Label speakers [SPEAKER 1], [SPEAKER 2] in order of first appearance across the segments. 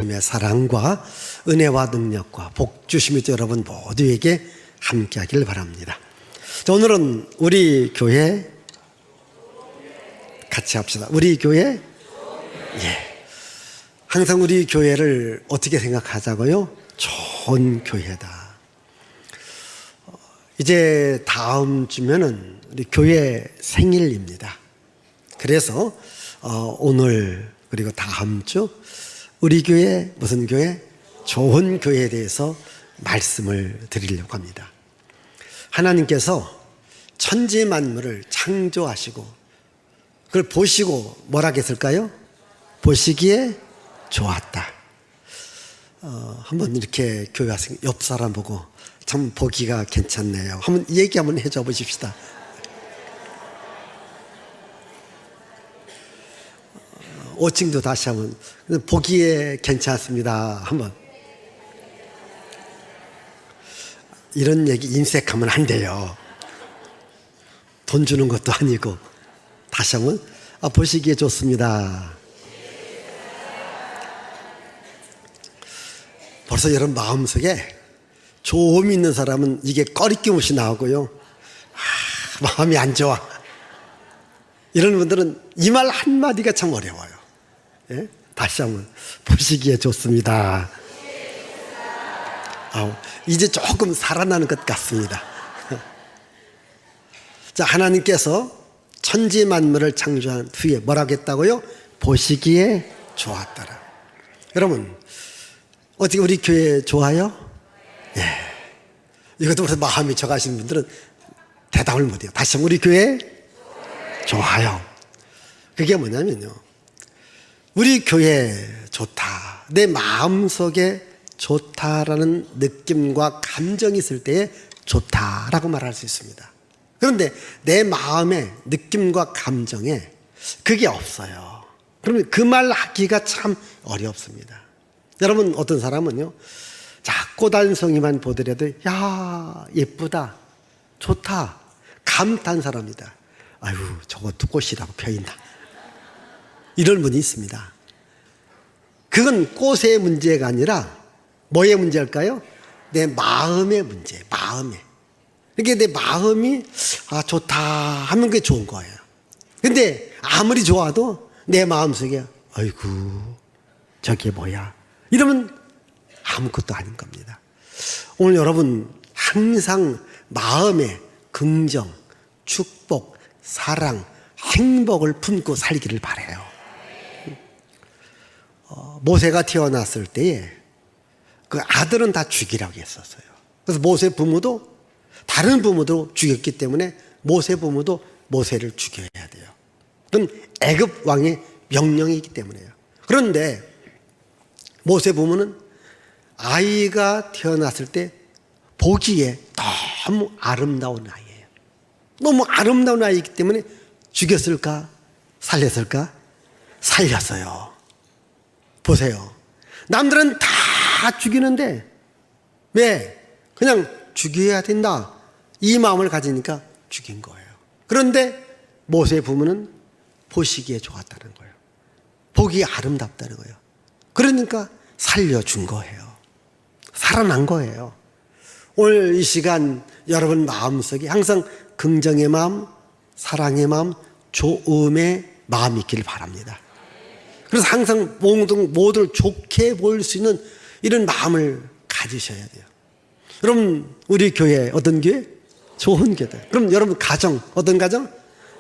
[SPEAKER 1] 하나님의 사랑과 은혜와 능력과 복 주심이 여러분 모두에게 함께하길 바랍니다. 자, 오늘은 우리 교회 같이 합시다. 우리 교회, 항상 우리 교회를 어떻게 생각하자고요? 좋은 교회다. 이제 다음 주면은 우리 교회 생일입니다. 그래서 오늘 그리고 다음 주 우리 교회 무슨 교회? 좋은 교회에 대해서 말씀을 드리려고 합니다. 하나님께서 천지 만물을 창조하시고 그걸 보시고 뭐라 했을까요? 보시기에 좋았다. 한번 이렇게 교회 와서 옆 사람 보고 참 보기가 괜찮네요. 한번 얘기 한번 해줘 보십시다. 오칭도 다시 한번 보기에 괜찮습니다. 한번 이런 얘기 인색하면 안 돼요. 돈 주는 것도 아니고 다시 한번 보시기에 좋습니다. 벌써 여러분 마음속에 조음이 있는 사람은 이게 꺼리낌 없이 나오고요. 마음이 안 좋아. 이런 분들은 이 말 한마디가 참 어려워요. 예? 다시 한번 보시기에 좋습니다. 이제 조금 살아나는 것 같습니다. 자, 하나님께서 천지 만물을 창조한 후에 뭐라고 했다고요? 보시기에 좋았더라. 여러분, 어떻게 우리 교회 좋아요? 예. 이것도 벌써 마음이 적하신 분들은 대답을 못해요. 다시 한번 우리 교회 좋아요. 그게 뭐냐면요, 우리 교회 좋다, 내 마음속에 좋다라는 느낌과 감정이 있을 때에 좋다라고 말할 수 있습니다. 그런데 내 마음에 느낌과 감정에 그게 없어요. 그러면 그 말 하기가 참 어렵습니다. 여러분, 어떤 사람은요, 자, 꽃 한 송이만 보더라도 야, 예쁘다, 좋다, 감탄 사람이다. 아유, 저것도 꽃이라고 펴있나. 이런 분이 있습니다. 그건 꽃의 문제가 아니라 뭐의 문제일까요? 내 마음의 문제, 마음에. 그러니까 내 마음이 좋다 하면 그게 좋은 거예요. 근데 아무리 좋아도 내 마음속에 아이고 저게 뭐야 이러면 아무것도 아닌 겁니다. 오늘 여러분 항상 마음에 긍정, 축복, 사랑, 행복을 품고 살기를 바라요. 모세가 태어났을 때에 그 아들은 다 죽이라고 했었어요. 그래서 모세 부모도 다른 부모도 죽였기 때문에 모세 부모도 모세를 죽여야 돼요. 그건 애굽 왕의 명령이기 때문에요. 그런데 모세 부모는 아이가 태어났을 때 보기에 너무 아름다운 아이예요. 너무 아름다운 아이이기 때문에 죽였을까? 살렸을까? 살렸어요. 보세요. 남들은 다 죽이는데 왜? 그냥 죽여야 된다, 이 마음을 가지니까 죽인 거예요. 그런데 모세의 부모는 보시기에 좋았다는 거예요. 보기에 아름답다는 거예요. 그러니까 살려준 거예요. 살아난 거예요. 오늘 이 시간 여러분 마음속에 항상 긍정의 마음, 사랑의 마음, 좋음의 마음이 있기를 바랍니다. 그래서 항상 모두를 좋게 보일 수 있는 이런 마음을 가지셔야 돼요. 여러분, 우리 교회 어떤 교회? 좋은 교회. 그럼 여러분 가정 어떤 가정?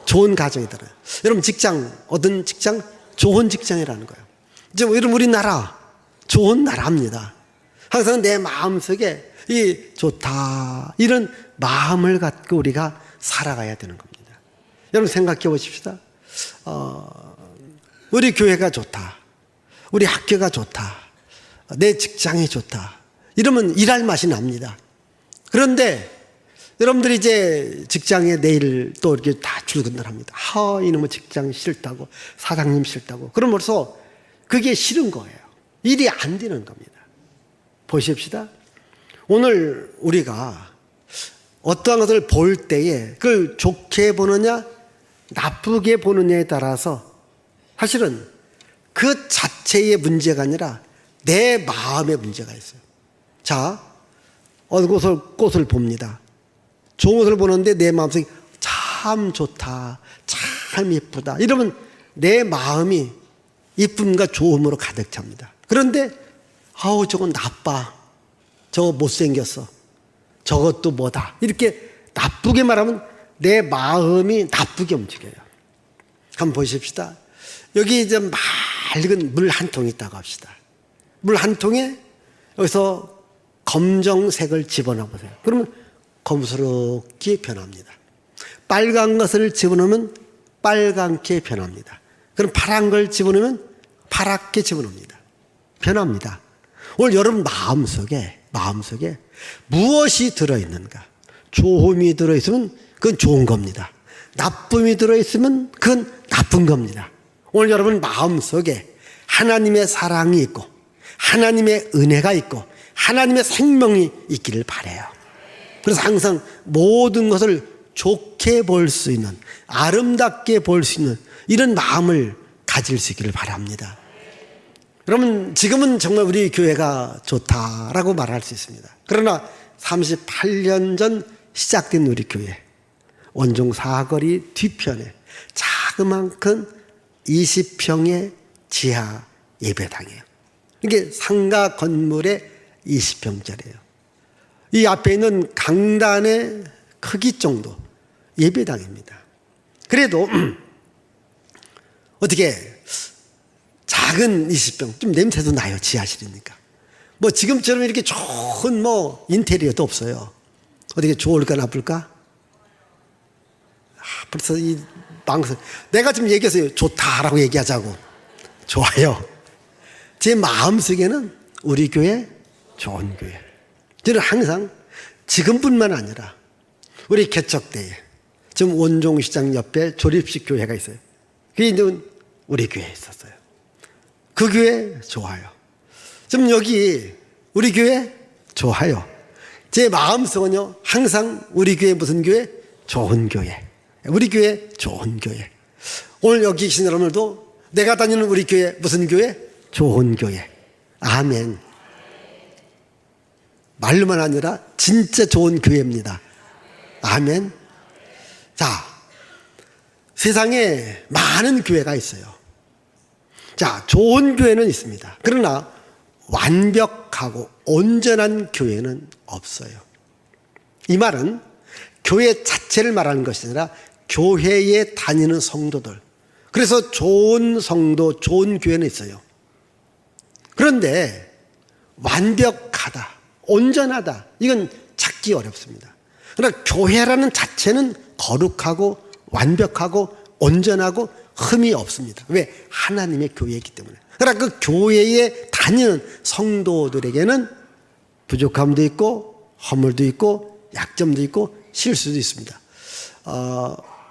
[SPEAKER 1] 좋은 가정이더라. 여러분 직장 어떤 직장? 좋은 직장이라는 거예요. 이제 여러분 우리나라 좋은 나라입니다. 항상 내 마음속에 이 좋다 이런 마음을 갖고 우리가 살아가야 되는 겁니다. 여러분 생각해 보십시다. 우리 교회가 좋다, 우리 학교가 좋다, 내 직장이 좋다 이러면 일할 맛이 납니다. 그런데 여러분들이 이제 직장에 내일 또 이렇게 다 출근을 합니다. 이놈의 직장 싫다고, 사장님 싫다고. 그러면서 그게 싫은 거예요. 일이 안 되는 겁니다. 보십시다. 오늘 우리가 어떠한 것을 볼 때에 그걸 좋게 보느냐 나쁘게 보느냐에 따라서 사실은 그 자체의 문제가 아니라 내 마음에 문제가 있어요. 자, 어느 꽃을 봅니다. 좋은 것을 보는데 내 마음속에 참 좋다, 참 예쁘다, 이러면 내 마음이 이쁨과 좋음으로 가득 찹니다. 그런데 아우 저건 나빠, 저거 못생겼어, 저것도 뭐다, 이렇게 나쁘게 말하면 내 마음이 나쁘게 움직여요. 한번 보십시다. 여기 이제 맑은 물 한 통이 있다고 합시다. 물 한 통에 여기서 검정색을 집어넣어 보세요. 그러면 검스럽게 변합니다. 빨간 것을 집어넣으면 빨갛게 변합니다. 그럼 파란 걸 집어넣으면 파랗게 집어넣습니다. 변합니다. 오늘 여러분 마음속에 무엇이 들어있는가? 좋음이 들어있으면 그건 좋은 겁니다. 나쁨이 들어있으면 그건 나쁜 겁니다. 오늘 여러분 마음속에 하나님의 사랑이 있고 하나님의 은혜가 있고 하나님의 생명이 있기를 바라요. 그래서 항상 모든 것을 좋게 볼 수 있는, 아름답게 볼 수 있는 이런 마음을 가질 수 있기를 바랍니다. 여러분 지금은 정말 우리 교회가 좋다라고 말할 수 있습니다. 그러나 38년 전 시작된 우리 교회, 원종 사거리 뒤편에 자그만큼 20평의 지하 예배당이에요. 이게 상가 건물의 20평짜리예요. 이 앞에 있는 강단의 크기 정도 예배당입니다. 그래도 어떻게 작은 20평, 좀 냄새도 나요. 지하실이니까. 뭐 지금처럼 이렇게 좋은 뭐 인테리어도 없어요. 어떻게 좋을까 나쁠까? 벌써 이 망설. 내가 지금 얘기했어요. 좋다라고 얘기하자고. 좋아요. 제 마음속에는 우리 교회 좋은 교회. 저는 항상 지금뿐만 아니라 우리 개척 때에 지금 원종시장 옆에 조립식 교회가 있어요. 그게 이제 우리 교회에 있었어요. 그 교회 좋아요. 지금 여기 우리 교회 좋아요. 제 마음속은요 항상 우리 교회 무슨 교회? 좋은 교회. 우리 교회 좋은 교회. 오늘 여기 계신 여러분들도 내가 다니는 우리 교회 무슨 교회? 좋은 교회. 아멘. 말로만 아니라 진짜 좋은 교회입니다. 아멘. 자, 세상에 많은 교회가 있어요. 자, 좋은 교회는 있습니다. 그러나 완벽하고 온전한 교회는 없어요. 이 말은 교회 자체를 말하는 것이 아니라 교회에 다니는 성도들. 그래서 좋은 성도, 좋은 교회는 있어요. 그런데 완벽하다, 온전하다, 이건 찾기 어렵습니다. 그러나 교회라는 자체는 거룩하고 완벽하고 온전하고 흠이 없습니다. 왜? 하나님의 교회이기 때문에. 그러나 그 교회에 다니는 성도들에게는 부족함도 있고 허물도 있고 약점도 있고 실수도 있습니다.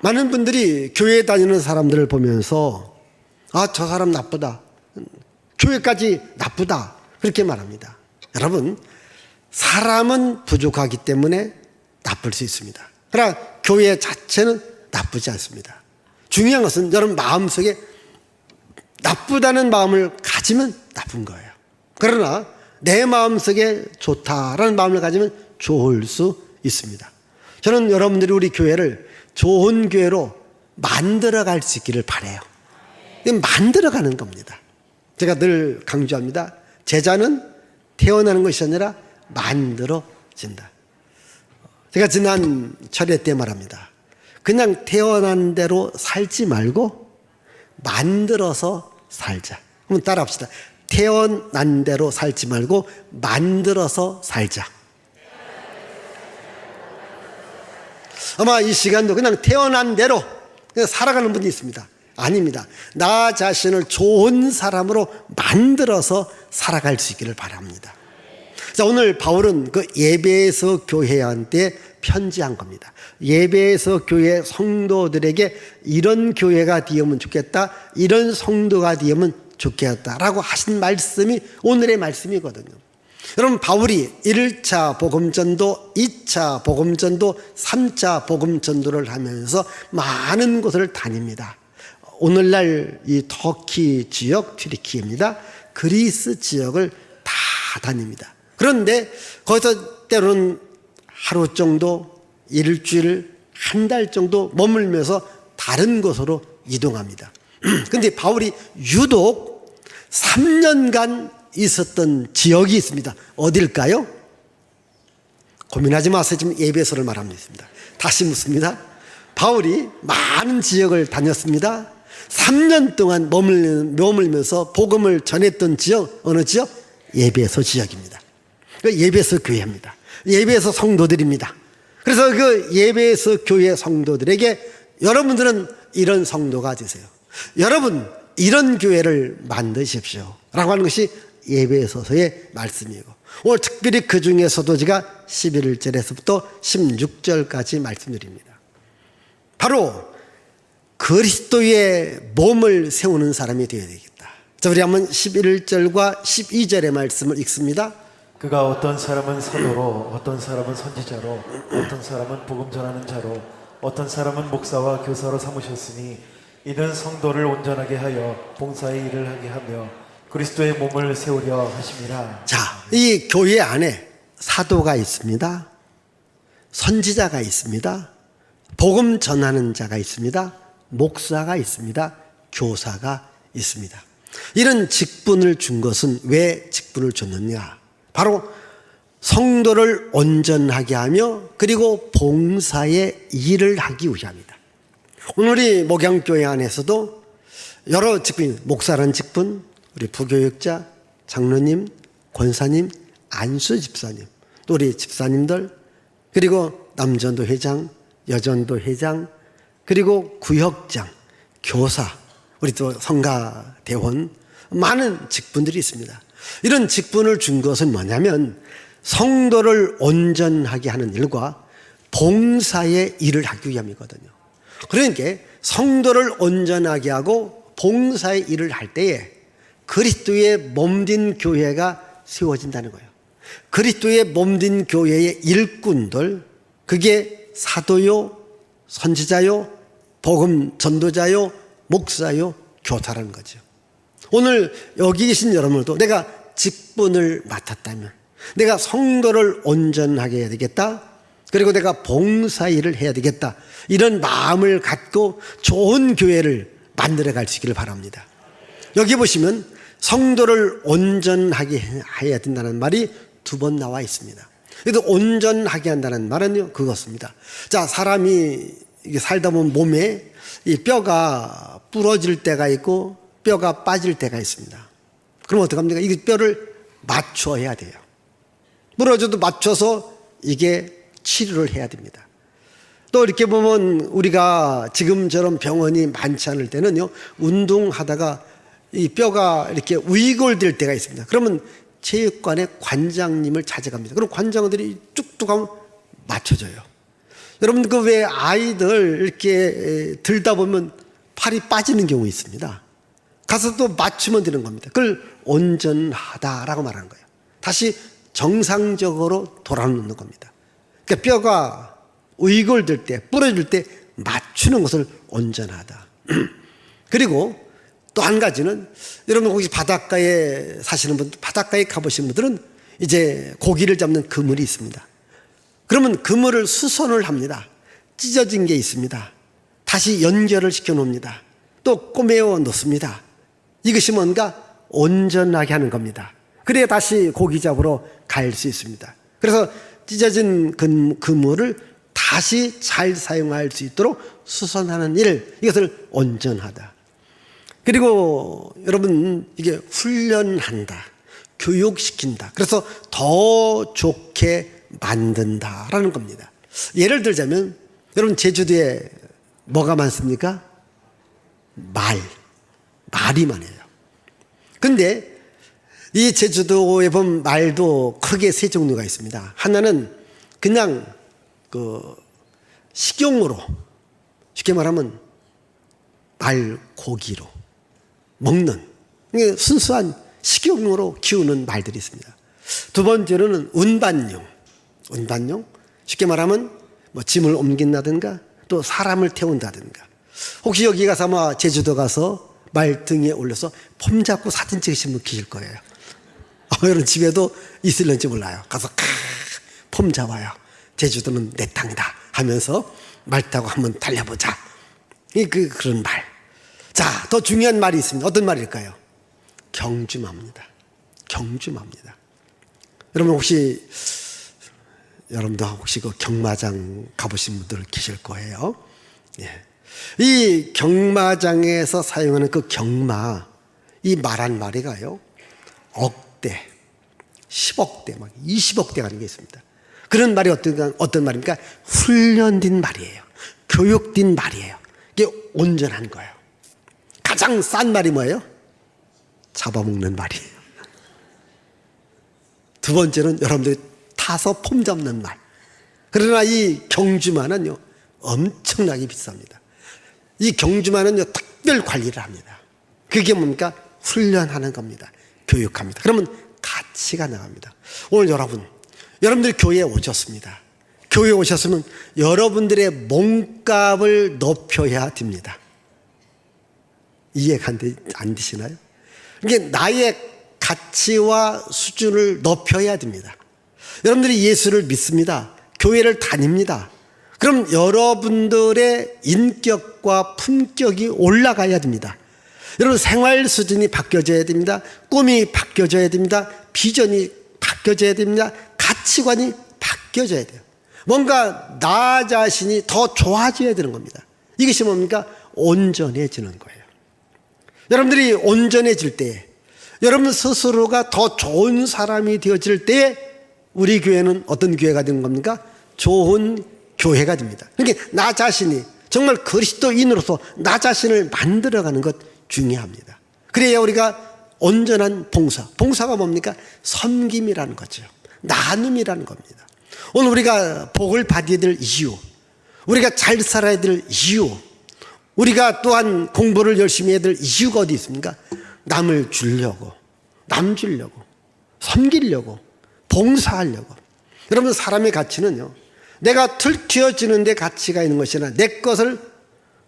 [SPEAKER 1] 많은 분들이 교회에 다니는 사람들을 보면서 저 사람 나쁘다, 교회까지 나쁘다, 그렇게 말합니다. 여러분, 사람은 부족하기 때문에 나쁠 수 있습니다. 그러나 교회 자체는 나쁘지 않습니다. 중요한 것은 여러분 마음속에 나쁘다는 마음을 가지면 나쁜 거예요. 그러나 내 마음속에 좋다라는 마음을 가지면 좋을 수 있습니다. 저는 여러분들이 우리 교회를 좋은 교회로 만들어갈 수 있기를 바라요. 만들어가는 겁니다. 제가 늘 강조합니다. 제자는 태어나는 것이 아니라 만들어진다. 제가 지난 철회 때 말합니다. 그냥 태어난 대로 살지 말고 만들어서 살자. 한번 따라합시다. 태어난 대로 살지 말고 만들어서 살자. 아마 이 시간도 그냥 태어난 대로 그냥 살아가는 분이 있습니다. 아닙니다. 나 자신을 좋은 사람으로 만들어서 살아갈 수 있기를 바랍니다. 자, 오늘 바울은 그 예배에서 교회한테 편지한 겁니다. 예배에서 교회 성도들에게 이런 교회가 되면 좋겠다, 이런 성도가 되면 좋겠다라고 하신 말씀이 오늘의 말씀이거든요. 여러분, 바울이 1차 복음전도, 2차 복음전도, 3차 복음전도를 하면서 많은 곳을 다닙니다. 오늘날 이 터키 지역, 튀르키예입니다. 그리스 지역을 다 다닙니다. 그런데 거기서 때로는 하루 정도, 일주일, 한 달 정도 머물면서 다른 곳으로 이동합니다. 근데 바울이 유독 3년간 있었던 지역이 있습니다. 어딜까요? 고민하지 마세요. 지금 에베소를 말합니다. 다시 묻습니다. 바울이 많은 지역을 다녔습니다. 3년 동안 머물면서 복음을 전했던 지역, 어느 지역? 에베소 지역입니다. 에베소 교회입니다. 에베소 성도들입니다. 그래서 그 에베소 교회 성도들에게 여러분들은 이런 성도가 되세요. 여러분 이런 교회를 만드십시오 라고 하는 것이 에베소서의 말씀이고, 오늘 특별히 그 중에서도 제가 11절에서부터 16절까지 말씀드립니다. 바로 그리스도의 몸을 세우는 사람이 되어야 되겠다. 자, 우리 한번 11절과 12절의 말씀을 읽습니다.
[SPEAKER 2] 그가 어떤 사람은 사도로, 어떤 사람은 선지자로, 어떤 사람은 복음 전하는 자로, 어떤 사람은 목사와 교사로 삼으셨으니 이는 성도를 온전하게 하여 봉사의 일을 하게 하며 그리스도의 몸을 세우려 하심이라.
[SPEAKER 1] 자, 이 교회 안에 사도가 있습니다. 선지자가 있습니다. 복음 전하는 자가 있습니다. 목사가 있습니다. 교사가 있습니다. 이런 직분을 준 것은 왜 직분을 줬느냐? 바로 성도를 온전하게 하며 그리고 봉사의 일을 하기 위함이다. 오늘 우리 목양교회 안에서도 여러 직분, 목사라는 직분, 우리 부교육자, 장로님, 권사님, 안수 집사님, 또 우리 집사님들, 그리고 남전도 회장, 여전도 회장, 그리고 구역장, 교사, 우리 또 성가대원, 많은 직분들이 있습니다. 이런 직분을 준 것은 뭐냐면 성도를 온전하게 하는 일과 봉사의 일을 하기 위함이거든요. 그러니까 성도를 온전하게 하고 봉사의 일을 할 때에 그리스도의 몸된 교회가 세워진다는 거예요. 그리스도의 몸된 교회의 일꾼들, 그게 사도요, 선지자요, 복음 전도자요, 목사요, 교사라는 거죠. 오늘 여기 계신 여러분들도 내가 직분을 맡았다면, 내가 성도를 온전하게 해야 되겠다, 그리고 내가 봉사일을 해야 되겠다, 이런 마음을 갖고 좋은 교회를 만들어 갈 수 있기를 바랍니다. 여기 보시면 성도를 온전하게 해야 된다는 말이 2번 나와 있습니다. 그래서 온전하게 한다는 말은요, 그것입니다. 자, 사람이 살다 보면 몸에 이 뼈가 부러질 때가 있고 뼈가 빠질 때가 있습니다. 그럼 어떡합니까? 이 뼈를 맞춰야 돼요. 부러져도 맞춰서 이게 치료를 해야 됩니다. 또 이렇게 보면 우리가 지금처럼 병원이 많지 않을 때는요, 운동하다가 이 뼈가 이렇게 위골될 때가 있습니다. 그러면 체육관의 관장님을 찾아갑니다. 그럼 관장들이 뚝뚝 하면 맞춰줘요. 여러분, 그 왜 아이들 이렇게 들다 보면 팔이 빠지는 경우 있습니다. 가서 또 맞추면 되는 겁니다. 그걸 온전하다라고 말하는 거예요. 다시 정상적으로 돌아놓는 겁니다. 그러니까 뼈가 위골될 때, 부러질 때 맞추는 것을 온전하다. 그리고 또 한 가지는, 여러분 혹시 바닷가에 사시는 분들, 바닷가에 가보신 분들은 이제 고기를 잡는 그물이 있습니다. 그러면 그물을 수선을 합니다. 찢어진 게 있습니다. 다시 연결을 시켜 놓습니다. 또 꼬매어 놓습니다. 이것이 뭔가 온전하게 하는 겁니다. 그래야 다시 고기 잡으러 갈 수 있습니다. 그래서 찢어진 그물을 다시 잘 사용할 수 있도록 수선하는 일, 이것을 온전하다. 그리고 여러분, 이게 훈련한다, 교육시킨다, 그래서 더 좋게 만든다라는 겁니다. 예를 들자면, 여러분 제주도에 뭐가 많습니까? 말이 많아요. 근데 이 제주도에 보면 말도 크게 3종류가 있습니다. 하나는 그냥 식용으로, 쉽게 말하면 말고기로 먹는, 순수한 식용으로 키우는 말들이 있습니다. 2번째로는 운반용, 쉽게 말하면 뭐 짐을 옮긴다든가 또 사람을 태운다든가. 혹시 여기 가서 아마 제주도 가서 말 등에 올려서 폼 잡고 사진 찍으신 분 계실 거예요. 이런 집에도 있을는지 몰라요. 가서 폼 잡아요. 제주도는 내 땅이다 하면서 말 타고 한번 달려보자. 그런 말. 자, 더 중요한 말이 있습니다. 어떤 말일까요? 경주마입니다. 경주마입니다. 여러분도 혹시 그 경마장 가보신 분들 계실 거예요. 예. 이 경마장에서 사용하는 그 경마, 이 말 한 마리가요, 억대, 10억대, 막 20억대 가는 게 있습니다. 그런 말이 어떤 말입니까? 훈련된 말이에요. 교육된 말이에요. 이게 온전한 거예요. 가장 싼 말이 뭐예요? 잡아먹는 말이에요. 두 번째는 여러분들이 타서 폼 잡는 말. 그러나 이 경주마는요, 엄청나게 비쌉니다. 이 경주마는요, 특별 관리를 합니다. 그게 뭡니까? 훈련하는 겁니다. 교육합니다. 그러면 가치가 나갑니다. 오늘 여러분들 교회에 오셨습니다. 교회에 오셨으면 여러분들의 몸값을 높여야 됩니다. 이해가 안 되시나요? 이게 나의 가치와 수준을 높여야 됩니다. 여러분들이 예수를 믿습니다. 교회를 다닙니다. 그럼 여러분들의 인격과 품격이 올라가야 됩니다. 여러분 생활 수준이 바뀌어져야 됩니다. 꿈이 바뀌어져야 됩니다. 비전이 바뀌어져야 됩니다. 가치관이 바뀌어져야 돼요. 뭔가 나 자신이 더 좋아져야 되는 겁니다. 이것이 뭡니까? 온전해지는 거예요. 여러분들이 온전해질 때, 여러분 스스로가 더 좋은 사람이 되어질 때 우리 교회는 어떤 교회가 되는 겁니까? 좋은 교회가 됩니다. 그러니까 나 자신이 정말 그리스도인으로서 나 자신을 만들어가는 것 중요합니다. 그래야 우리가 온전한 봉사가 뭡니까? 섬김이라는 거죠. 나눔이라는 겁니다. 오늘 우리가 복을 받아야 될 이유, 우리가 잘 살아야 될 이유, 우리가 또한 공부를 열심히 해야 될 이유가 어디 있습니까? 남을 주려고, 남 주려고, 섬기려고, 봉사하려고. 여러분 사람의 가치는요, 내가 틀튀어지는 데 가치가 있는 것이 아니라 내 것을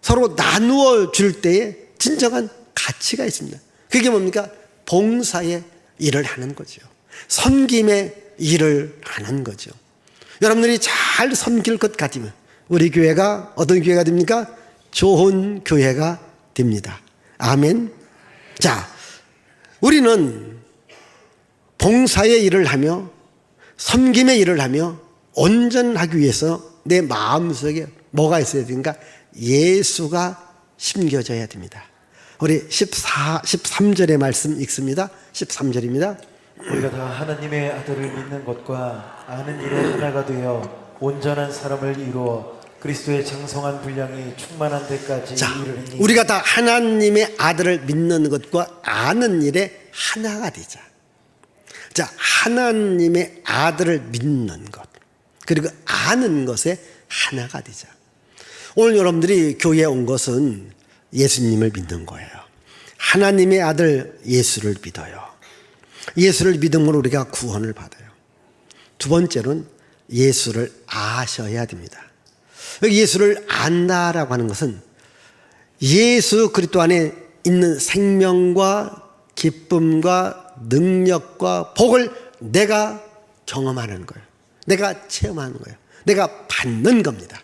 [SPEAKER 1] 서로 나누어 줄 때에 진정한 가치가 있습니다. 그게 뭡니까? 봉사의 일을 하는 거죠. 섬김의 일을 하는 거죠. 여러분들이 잘 섬길 것 같으면 우리 교회가 어떤 교회가 됩니까? 좋은 교회가 됩니다. 아멘. 자, 우리는 봉사의 일을 하며 섬김의 일을 하며 온전하기 위해서 내 마음속에 뭐가 있어야 됩니까? 예수가 심겨져야 됩니다. 우리 13절의 말씀 읽습니다. 13절입니다.
[SPEAKER 2] 우리가 다 하나님의 아들을 믿는 것과 아는 일에 하나가 되어 온전한 사람을 이루어 그리스도의 장성한 분량이 충만한 데까지 이르리니.
[SPEAKER 1] 우리가 다 하나님의 아들을 믿는 것과 아는 일에 하나가 되자. 자, 하나님의 아들을 믿는 것 그리고 아는 것에 하나가 되자. 오늘 여러분들이 교회에 온 것은 예수님을 믿는 거예요. 하나님의 아들 예수를 믿어요. 예수를 믿음으로 우리가 구원을 받아요. 두 번째는 예수를 아셔야 됩니다. 예수를 안다라고 하는 것은 예수 그리스도 안에 있는 생명과 기쁨과 능력과 복을 내가 경험하는 거예요. 내가 체험하는 거예요. 내가 받는 겁니다.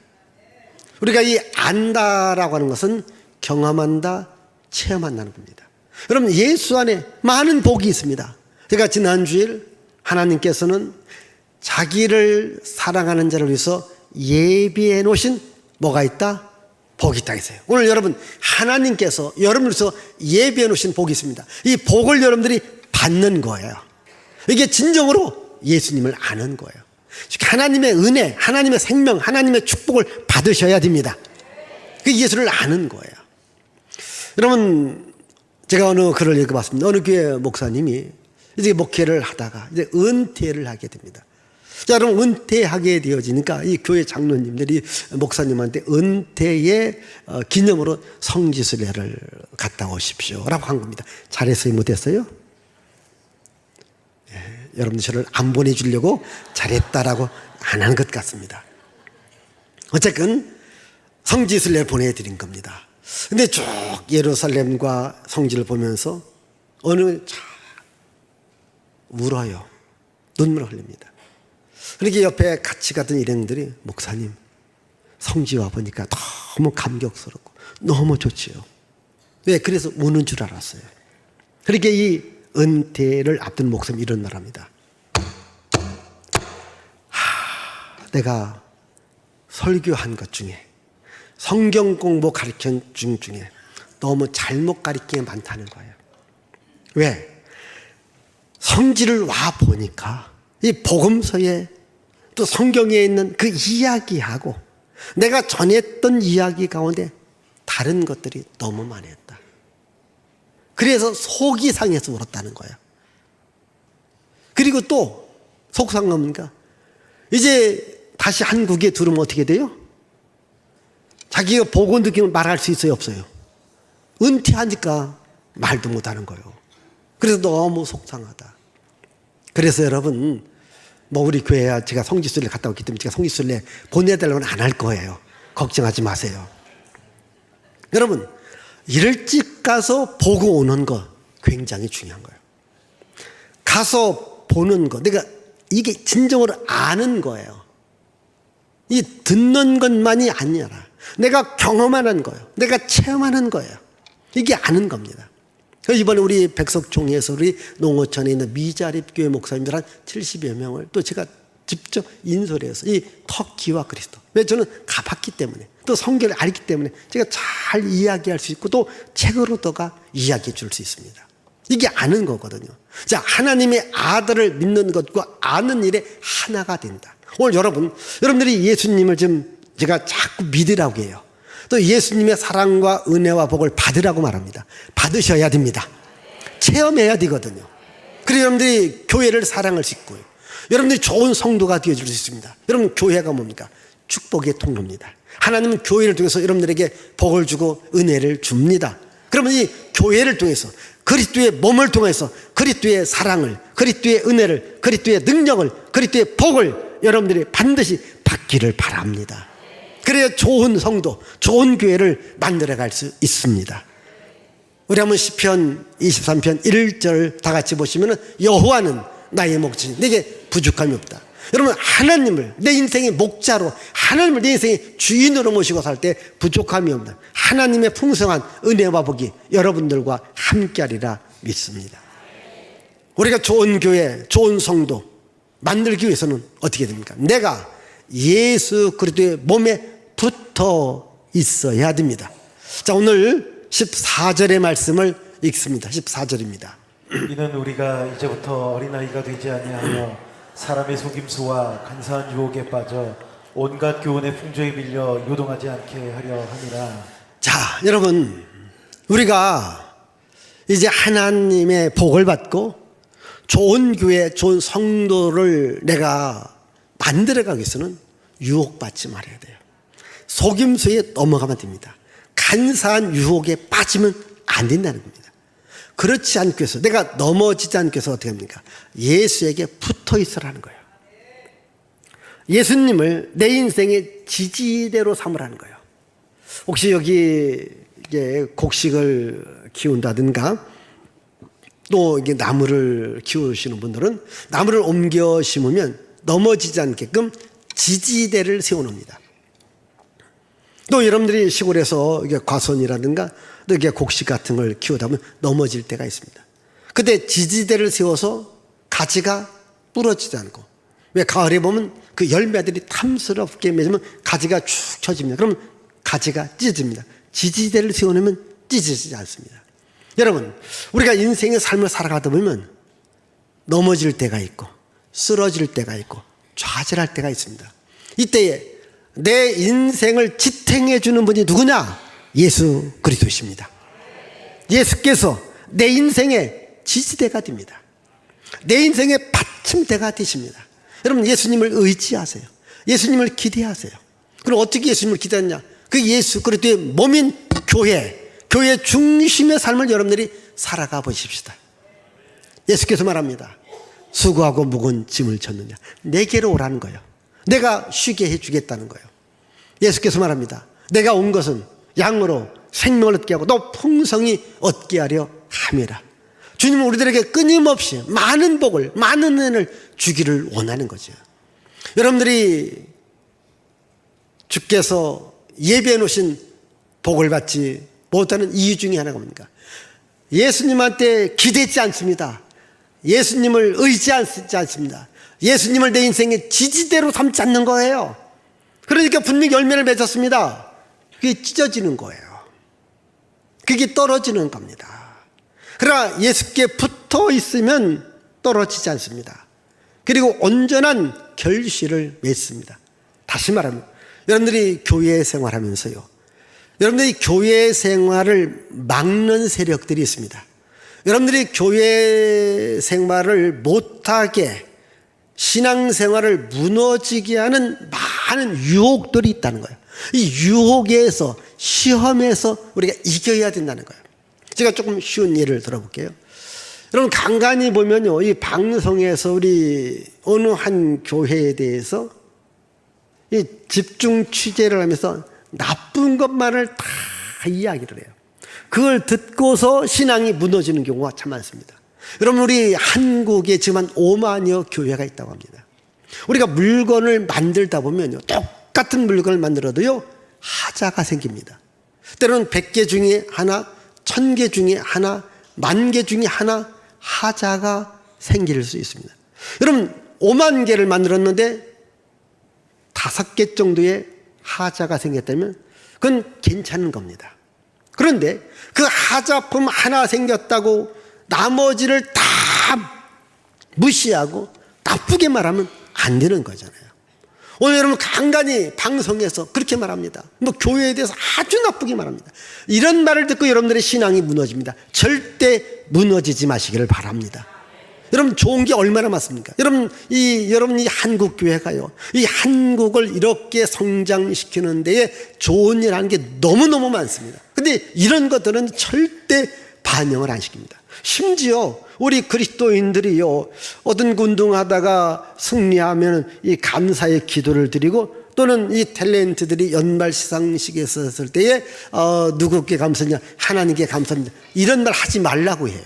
[SPEAKER 1] 우리가 이 안다라고 하는 것은 경험한다, 체험한다는 겁니다. 여러분 예수 안에 많은 복이 있습니다. 제가 지난주일 하나님께서는 자기를 사랑하는 자를 위해서 예비해 놓으신 뭐가 있다? 복이 있다 했어요. 오늘 여러분 하나님께서 여러분을 위해서 예비해 놓으신 복이 있습니다. 이 복을 여러분들이 받는 거예요. 이게 진정으로 예수님을 아는 거예요. 하나님의 은혜, 하나님의 생명, 하나님의 축복을 받으셔야 됩니다. 그 예수를 아는 거예요. 여러분 제가 어느 글을 읽어봤습니다. 어느 교회 목사님이 이제 목회를 하다가 이제 은퇴를 하게 됩니다. 자, 여러분 은퇴하게 되어지니까 이 교회 장로님들이 목사님한테 은퇴의 기념으로 성지순례를 갔다 오십시오라고 한 겁니다. 잘했어요, 못했어요? 여러분들 저를 안 보내주려고 잘했다라고 안 하는 것 같습니다. 어쨌든 성지순례를 보내드린 겁니다. 근데 쭉 예루살렘과 성지를 보면서 어느 울어요. 눈물을 흘립니다. 그렇게 옆에 같이 가던 일행들이 목사님 성지 와보니까 너무 감격스럽고 너무 좋지요. 왜? 그래서 우는 줄 알았어요. 그렇게 이 은퇴를 앞둔 목사님 이런 말합니다. 내가 설교한 것 중에 성경 공부 가르친 중에 너무 잘못 가르친 게 많다는 거예요. 왜? 성지를 와 보니까 이 복음서에 또 성경에 있는 그 이야기하고 내가 전했던 이야기 가운데 다른 것들이 너무 많이 했다. 그래서 속이 상해서 울었다는 거예요. 그리고 또 속상한 겁니까? 이제 다시 한국에 들어오면 어떻게 돼요? 자기가 보고 느낌을 말할 수 있어요, 없어요? 은퇴하니까 말도 못하는 거예요. 그래서 너무 속상하다. 그래서 여러분, 우리 교회야 제가 성지순례 갔다 왔기 때문에 제가 성지순례 보내달라고는 안 할 거예요. 걱정하지 마세요. 여러분, 일찍 가서 보고 오는 거 굉장히 중요한 거예요. 가서 보는 거, 내가 이게 진정으로 아는 거예요. 이 듣는 것만이 아니라 내가 경험하는 거예요. 내가 체험하는 거예요. 이게 아는 겁니다. 이번에 우리 백석총회에서 우리 농어촌에 있는 미자립교회 목사님들 한 70여 명을 또 제가 직접 인솔해서 이 터키와 그리스도. 왜? 저는 가봤기 때문에 또 성경을 알기 때문에 제가 잘 이야기할 수 있고 또 책으로다가 이야기해 줄 수 있습니다. 이게 아는 거거든요. 자, 하나님의 아들을 믿는 것과 아는 일에 하나가 된다. 오늘 여러분들이 예수님을 좀 제가 자꾸 믿으라고 해요. 또 예수님의 사랑과 은혜와 복을 받으라고 말합니다. 받으셔야 됩니다. 체험해야 되거든요. 그래서 여러분들이 교회를 사랑할 수 있고요. 여러분들이 좋은 성도가 되어줄 수 있습니다. 여러분, 교회가 뭡니까? 축복의 통로입니다. 하나님은 교회를 통해서 여러분들에게 복을 주고 은혜를 줍니다. 그러면 이 교회를 통해서 그리스도의 몸을 통해서 그리스도의 사랑을, 그리스도의 은혜를, 그리스도의 능력을, 그리스도의 복을 여러분들이 반드시 받기를 바랍니다. 그래야 좋은 성도, 좋은 교회를 만들어갈 수 있습니다. 우리 한번 시편 23편 1절 다 같이 보시면 여호와는 나의 목자니 내게 부족함이 없다. 여러분, 하나님을 내 인생의 목자로, 하나님을 내 인생의 주인으로 모시고 살 때 부족함이 없다. 하나님의 풍성한 은혜와 복이 여러분들과 함께하리라 믿습니다. 우리가 좋은 교회, 좋은 성도 만들기 위해서는 어떻게 됩니까? 내가 예수 그리스도의 몸에 붙어 있어야 됩니다. 자, 오늘 14절의 말씀을 읽습니다. 14절입니다.
[SPEAKER 2] 이는 우리가 이제부터 어린아이가 되지 아니하여 사람의 속임수와 간사한 유혹에 빠져 온갖 교훈의 풍조에 밀려 요동하지 않게 하려 함이라.
[SPEAKER 1] 자, 여러분, 우리가 이제 하나님의 복을 받고 좋은 교회, 좋은 성도를 내가 만들어가기 위해서는 유혹받지 말아야 돼요. 속임수에 넘어가면 됩니다. 간사한 유혹에 빠지면 안 된다는 겁니다. 그렇지 않기 위해서, 내가 넘어지지 않기 위해서 어떻게 합니까? 예수에게 붙어 있으라는 거예요. 예수님을 내 인생의 지지대로 삼으라는 거예요. 혹시 여기 이게 곡식을 키운다든가 또 이게 나무를 키우시는 분들은 나무를 옮겨 심으면 넘어지지 않게끔 지지대를 세워놓습니다. 또 여러분들이 시골에서 이게 과선이라든가 또 이게 곡식 같은 걸 키우다 보면 넘어질 때가 있습니다. 그때 지지대를 세워서 가지가 부러지지 않고, 왜 가을에 보면 그 열매들이 탐스럽게 맺으면 가지가 축 처집니다. 그럼 가지가 찢어집니다. 지지대를 세워놓으면 찢어지지 않습니다. 여러분, 우리가 인생의 삶을 살아가다 보면 넘어질 때가 있고 쓰러질 때가 있고 좌절할 때가 있습니다. 이때에 내 인생을 지탱해 주는 분이 누구냐? 예수 그리스도십니다. 예수께서 내 인생의 지지대가 됩니다. 내 인생의 받침대가 되십니다. 여러분, 예수님을 의지하세요. 예수님을 기대하세요. 그럼 어떻게 예수님을 기대하느냐? 그 예수 그리스도의 몸인 교회 중심의 삶을 여러분들이 살아가 보십시다. 예수께서 말합니다. 수고하고 무거운 짐을 졌느냐? 내게로 오라는 거예요. 내가 쉬게 해주겠다는 거예요. 예수께서 말합니다. 내가 온 것은 양으로 생명을 얻게 하고 또 풍성히 얻게 하려 함이라. 주님은 우리들에게 끊임없이 많은 복을, 많은 은혜를 주기를 원하는 거죠. 여러분들이 주께서 예비해 놓으신 복을 받지 못하는 이유 중에 하나가 뭡니까? 예수님한테 기대지 않습니다. 예수님을 의지하지 않습니다. 예수님을 내 인생의 지지대로 삼지 않는 거예요. 그러니까 분명히 열매를 맺었습니다. 그게 찢어지는 거예요. 그게 떨어지는 겁니다. 그러나 예수께 붙어 있으면 떨어지지 않습니다. 그리고 온전한 결실을 맺습니다. 다시 말하면 여러분들이 교회 생활하면서요, 여러분들이 교회 생활을 막는 세력들이 있습니다. 여러분들이 교회 생활을 못하게, 신앙생활을 무너지게 하는 많은 유혹들이 있다는 거예요. 이 유혹에서, 시험에서 우리가 이겨야 된다는 거예요. 제가 조금 쉬운 예를 들어볼게요. 여러분, 간간히 보면요, 이 방송에서 우리 어느 한 교회에 대해서 이 집중 취재를 하면서 나쁜 것만을 다 이야기를 해요. 그걸 듣고서 신앙이 무너지는 경우가 참 많습니다. 여러분, 우리 한국에 지금 한 5만여 교회가 있다고 합니다. 우리가 물건을 만들다 보면요, 똑같은 물건을 만들어도요, 하자가 생깁니다. 때로는 100개 중에 하나, 1000개 중에 하나, 10,000개 중에 하나 하자가 생길 수 있습니다. 여러분, 5만 개를 만들었는데 5개 정도의 하자가 생겼다면 그건 괜찮은 겁니다. 그런데 그 하자품 하나 생겼다고 나머지를 다 무시하고 나쁘게 말하면 안 되는 거잖아요. 오늘 여러분 간간히 방송에서 그렇게 말합니다. 뭐 교회에 대해서 아주 나쁘게 말합니다. 이런 말을 듣고 여러분들의 신앙이 무너집니다. 절대 무너지지 마시기를 바랍니다. 여러분, 좋은 게 얼마나 많습니까? 여러분 이 한국 교회가요, 이 한국을 이렇게 성장시키는 데에 좋은 일 하는 게 너무너무 많습니다. 근데 이런 것들은 절대 반영을 안 시킵니다. 심지어 우리 그리스도인들이요, 어떤 운동하다가 승리하면 이 감사의 기도를 드리고, 또는 이 탤런트들이 연말 시상식에 있었을 때에 누구께 감사냐, 하나님께 감사합니다, 이런 말 하지 말라고 해요.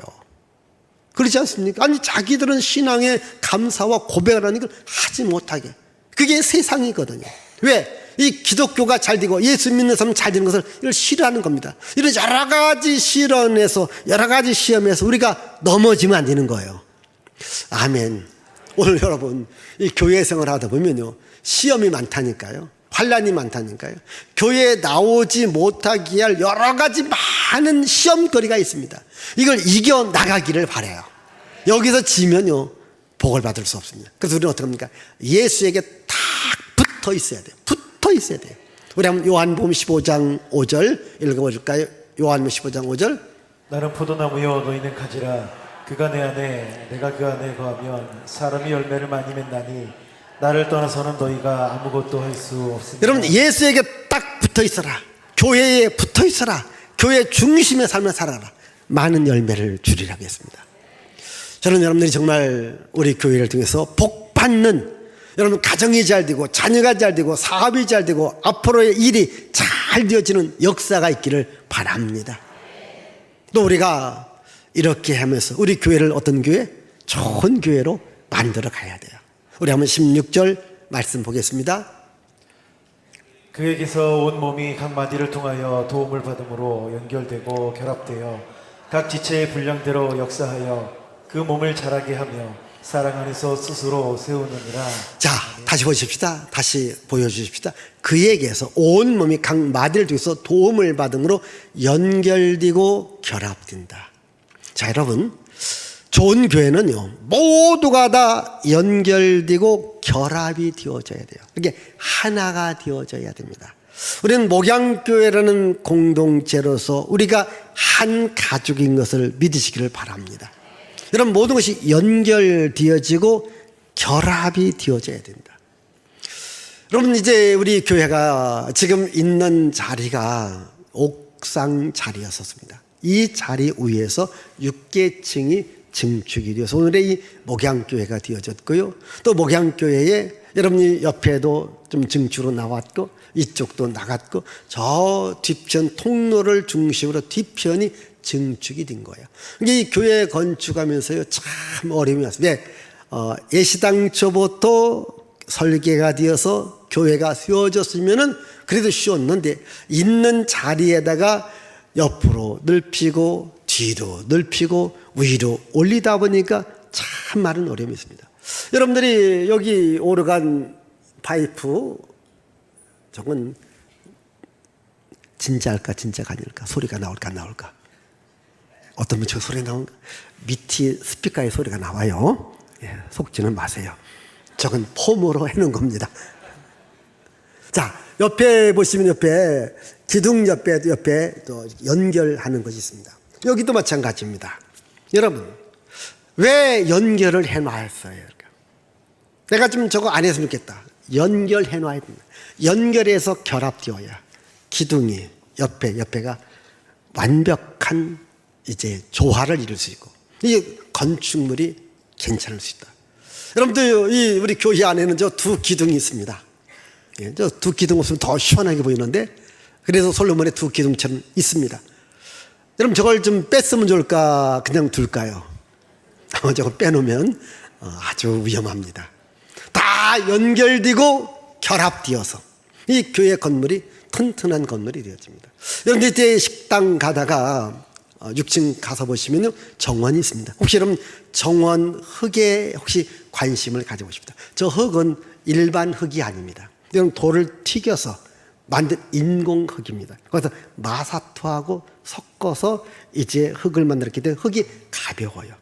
[SPEAKER 1] 그렇지 않습니까? 아니, 자기들은 신앙의 감사와 고백을 하는 걸 하지 못하게. 그게 세상이거든요. 왜? 이 기독교가 잘 되고 예수 믿는 사람 잘 되는 것을 이걸 싫어하는 겁니다. 이런 여러 가지 시련에서, 여러 가지 시험에서 우리가 넘어지면 안 되는 거예요. 아멘. 오늘 여러분, 이 교회 생활을 하다 보면요, 시험이 많다니까요. 환난이 많다니까요. 교회에 나오지 못하게 할 여러 가지 많은 시험거리가 있습니다. 이걸 이겨나가기를 바라요. 여기서 지면요, 복을 받을 수 없습니다. 그래서 우리는 어떻게 합니까? 예수에게 딱 붙어 있어야 돼요. 붙어 있어야 돼요. 우리 한번 요한복음 15장 5절 읽어볼까요? 요한복음 15장 5절.
[SPEAKER 2] 나는 포도나무요, 너희는 가지라. 그가 내 안에, 내가 그 안에 거하면 사람이 열매를 많이 맺나니 나를 떠나서는 너희가 아무것도 할 수 없습니다.
[SPEAKER 1] 여러분, 예수에게 딱 붙어 있어라. 교회에 붙어 있어라. 교회 중심의 삶을 살아라. 많은 열매를 주리라고 했습니다. 저는 여러분들이 정말 우리 교회를 통해서 복 받는, 여러분 가정이 잘 되고 자녀가 잘 되고 사업이 잘 되고 앞으로의 일이 잘 되어지는 역사가 있기를 바랍니다. 또 우리가 이렇게 하면서 우리 교회를 어떤 교회? 좋은 교회로 만들어 가야 돼요. 우리 한번 16절 말씀 보겠습니다.
[SPEAKER 2] 그에게서 온 몸이 각 마디를 통하여 도움을 받음으로 연결되고 결합되어 각 지체의 분량대로 역사하여 그 몸을 자라게 하며 사랑 안에서 스스로 세우느니라.
[SPEAKER 1] 자, 다시 보십시다. 다시 보여주십시다. 그에게서 온 몸이 각 마디를 통해서 도움을 받음으로 연결되고 결합된다. 자, 여러분, 좋은 교회는요, 모두가 다 연결되고 결합이 되어져야 돼요. 이게 하나가 되어져야 됩니다. 우리는 목양교회라는 공동체로서 우리가 한 가족인 것을 믿으시기를 바랍니다. 여러분, 모든 것이 연결되어지고 결합이 되어져야 된다. 여러분, 이제 우리 교회가 지금 있는 자리가 옥상 자리였었습니다. 이 자리 위에서 6계층이 증축이 되어서 오늘의 이 목양교회가 되어졌고요. 또 목양교회에 여러분이 옆에도 좀 증축으로 나왔고 이쪽도 나갔고 저 뒤편 통로를 중심으로 뒤편이 증축이 된 거예요. 이게 이 교회 건축하면서요 참 어려움이 왔어요. 예시당초부터 설계가 되어서 교회가 세워졌으면은 그래도 쉬웠는데 있는 자리에다가 옆으로 넓히고 뒤로 넓히고 위로 올리다 보니까 참 많은 어려움이 있습니다. 여러분들이 여기 오르간 파이프 저건 진짜일까 진짜가 아닐까 소리가 나올까 안 나올까 어떤 분저 소리 나온가 밑이 스피커에 소리가 나와요. 속지는 마세요. 저건 폼으로 해놓은 겁니다. 자, 옆에 보시면 옆에 기둥 옆에 또 연결하는 것이 있습니다. 여기도 마찬가지입니다. 여러분 왜 연결을 해놨어요? 내가 좀 저거 안 했으면 좋겠다. 연결해 놔야 됩니다. 연결해서 결합되어야 기둥이 옆에가 완벽한 이제 조화를 이룰 수 있고 이 건축물이 괜찮을 수 있다. 여러분들 우리 교회 안에는 저 두 기둥이 있습니다. 저 두 기둥 없으면 더 시원하게 보이는데 그래서 솔로몬의 두 기둥처럼 있습니다. 여러분 저걸 좀 뺐으면 좋을까 그냥 둘까요? 저걸 빼놓으면 아주 위험합니다. 다 연결되고 결합되어서 이 교회 건물이 튼튼한 건물이 되어집니다. 여러분 이제 식당 가다가 6층 가서 보시면 정원이 있습니다. 혹시 여러분 정원 흙에 혹시 관심을 가져보십시오. 저 흙은 일반 흙이 아닙니다. 여러분 돌을 튀겨서 만든 인공 흙입니다. 그래서 마사토하고 섞어서 이제 흙을 만들었기 때문에 흙이 가벼워요.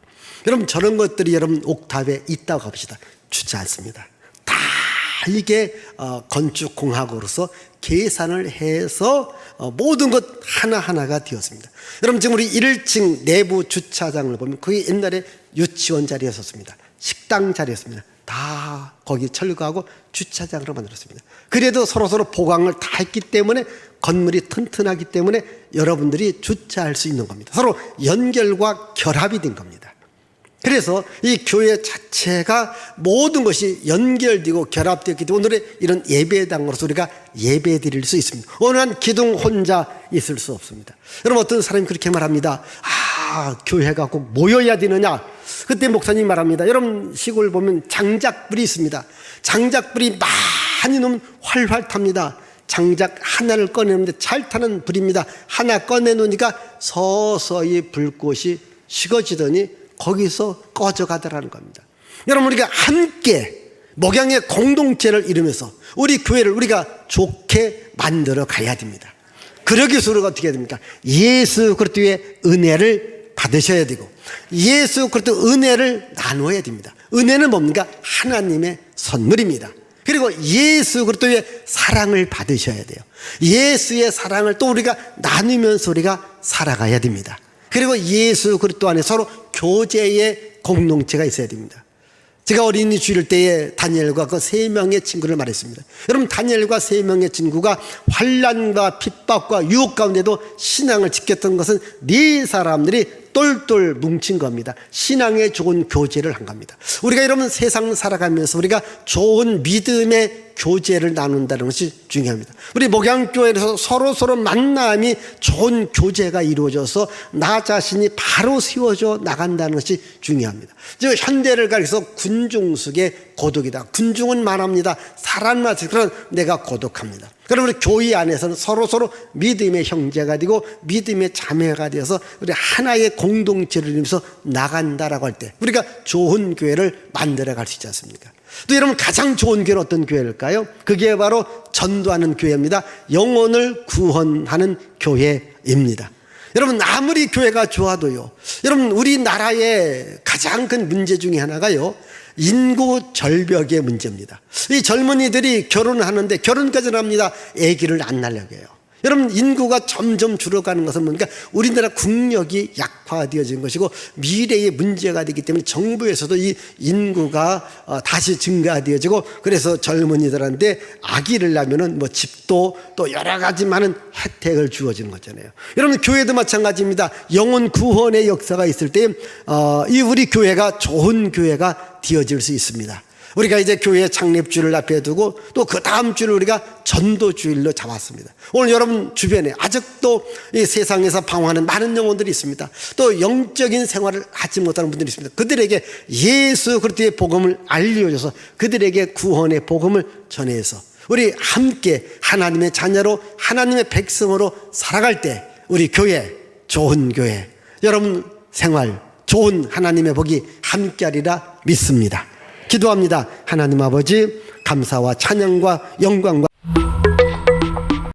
[SPEAKER 1] 여러분 저런 것들이 여러분 옥탑에 있다고 합시다. 주지 않습니다. 다 이게 건축공학으로서 계산을 해서 모든 것 하나하나가 되었습니다. 여러분 지금 우리 1층 내부 주차장을 보면 그게 옛날에 유치원 자리였었습니다. 식당 자리였습니다. 다 거기 철거하고 주차장으로 만들었습니다. 그래도 서로서로 보강을 다 했기 때문에 건물이 튼튼하기 때문에 여러분들이 주차할 수 있는 겁니다. 서로 연결과 결합이 된 겁니다. 그래서 이 교회 자체가 모든 것이 연결되고 결합되었기 때문에 오늘의 이런 예배당으로서 우리가 예배 드릴 수 있습니다. 어느 한 기둥 혼자 있을 수 없습니다. 여러분 어떤 사람이 그렇게 말합니다. 교회가 꼭 모여야 되느냐. 그때 목사님이 말합니다. 여러분 시골 보면 장작불이 있습니다. 장작불이 많이 놓으면 활활 탑니다. 장작 하나를 꺼내는데 잘 타는 불입니다. 하나 꺼내놓으니까 서서히 불꽃이 식어지더니 거기서 꺼져가더라는 겁니다. 여러분 우리가 함께 목양의 공동체를 이루면서 우리 교회를 우리가 좋게 만들어 가야 됩니다. 그러기 위해서 우리가 어떻게 해야 됩니까? 예수 그리스도의 은혜를 받으셔야 되고 예수 그리스도 은혜를 나누어야 됩니다. 은혜는 뭡니까? 하나님의 선물입니다. 그리고 예수 그리스도의 사랑을 받으셔야 돼요. 예수의 사랑을 또 우리가 나누면서 우리가 살아가야 됩니다. 그리고 예수 그리스도 안에 서로 교제의 공동체가 있어야 됩니다. 제가 어린이 주일 때에 다니엘과 그 3명의 친구를 말했습니다. 여러분 다니엘과 3명의 친구가 환난과 핍박과 유혹 가운데도 신앙을 지켰던 것은 네 사람들이 똘똘 뭉친 겁니다. 신앙의 좋은 교제를 한 겁니다. 우리가 여러분 세상 살아가면서 우리가 좋은 믿음의 교제를 나눈다는 것이 중요합니다. 우리 목양교회에서 서로 만남이 좋은 교제가 이루어져서 나 자신이 바로 세워져 나간다는 것이 중요합니다. 즉 현대를 가리켜서 군중숙의 고독이다. 군중은 말합니다. 사람만 그런 내가 고독합니다. 그럼 우리 교회 안에서는 서로 믿음의 형제가 되고 믿음의 자매가 되어서 우리 하나의 공동체를 이루면서 나간다라고 할 때 우리가 좋은 교회를 만들어 갈 수 있지 않습니까? 또 여러분 가장 좋은 교회는 어떤 교회일까요? 그게 바로 전도하는 교회입니다. 영혼을 구원하는 교회입니다. 여러분 아무리 교회가 좋아도요, 여러분 우리나라의 가장 큰 문제 중에 하나가요, 인구 절벽의 문제입니다. 이 젊은이들이 결혼을 하는데 결혼까지는 합니다. 아기를 안 낳으려고 해요. 여러분 인구가 점점 줄어가는 것은 뭡니까? 우리나라 국력이 약화되어진 것이고 미래의 문제가 되기 때문에 정부에서도 이 인구가 다시 증가되어지고 그래서 젊은이들한테 아기를 낳으면은 뭐 집도 또 여러 가지 많은 혜택을 주어지는 거잖아요. 여러분 교회도 마찬가지입니다. 영혼 구원의 역사가 있을 때 이 우리 교회가 좋은 교회가 되어질 수 있습니다. 우리가 이제 교회 창립주를 앞에 두고 또 그 다음 주를 우리가 전도주일로 잡았습니다. 오늘 여러분 주변에 아직도 이 세상에서 방황하는 많은 영혼들이 있습니다. 또 영적인 생활을 하지 못하는 분들이 있습니다. 그들에게 예수 그리스도의 복음을 알려줘서 그들에게 구원의 복음을 전해서 우리 함께 하나님의 자녀로 하나님의 백성으로 살아갈 때 우리 교회, 좋은 교회, 여러분 생활, 좋은 하나님의 복이 함께하리라 믿습니다. 기도합니다. 하나님 아버지, 감사와 찬양과 영광과